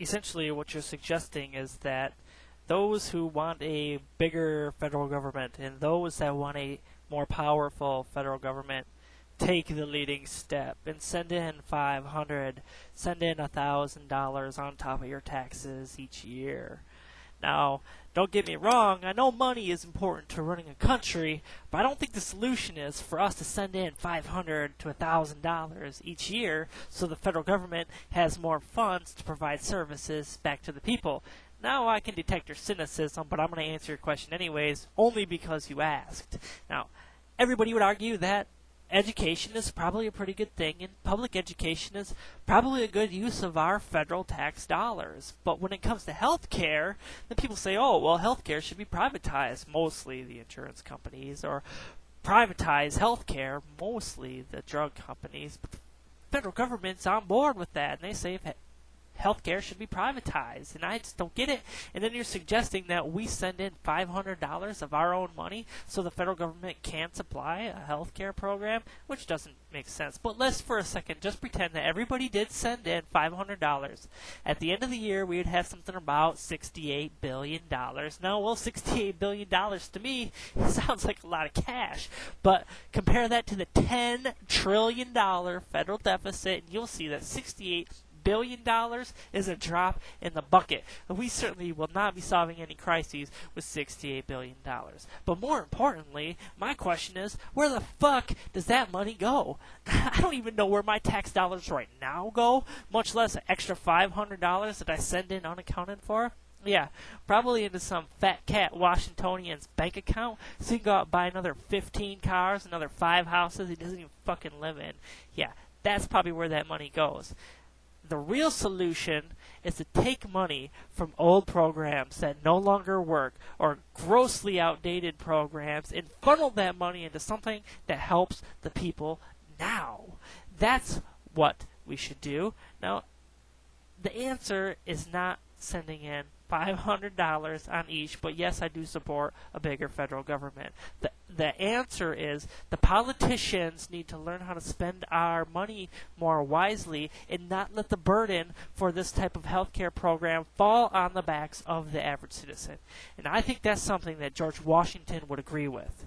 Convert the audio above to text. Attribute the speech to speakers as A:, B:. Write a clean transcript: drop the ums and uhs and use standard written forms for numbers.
A: essentially what you're suggesting is that those who want a bigger federal government and those that want a more powerful federal government take the leading step and send in send in $1,000 on top of your taxes each year. Now, don't get me wrong, I know money is important to running a country, but I don't think the solution is for us to send in $500 to $1,000 each year so the federal government has more funds to provide services back to the people. Now I can detect your cynicism, but I'm going to answer your question anyways, only because you asked. Now, everybody would argue that education is probably a pretty good thing, and public education is probably a good use of our federal tax dollars. But when it comes to health care, then people say, oh, well, health care should be privatized, mostly the insurance companies, or privatize health care, mostly the drug companies. But the federal government's on board with that, and they say healthcare should be privatized, and I just don't get it. And then you're suggesting that we send in $500 of our own money so the federal government can supply a healthcare program, which doesn't make sense. But let's for a second just pretend that everybody did send in $500. At the end of the year, we would have something about $68 billion. Now, well, $68 billion to me sounds like a lot of cash, but compare that to the $10 trillion federal deficit, and you'll see that $68 billion is a drop in the bucket. We certainly will not be solving any crises with $68 billion. But more importantly, my question is, where the fuck does that money go? I don't even know where my tax dollars right now go, much less an extra $500 that I send in unaccounted for. Yeah, probably into some fat cat Washingtonian's bank account, so he can go out and buy another 15 cars, another 5 houses he doesn't even fucking live in. Yeah, that's probably where that money goes. The real solution is to take money from old programs that no longer work or grossly outdated programs and funnel that money into something that helps the people now. That's what we should do. Now, the answer is not sending in $500 on each, but yes, I do support a bigger federal government. The answer is the politicians need to learn how to spend our money more wisely and not let the burden for this type of healthcare program fall on the backs of the average citizen. And I think that's something that George Washington would agree with.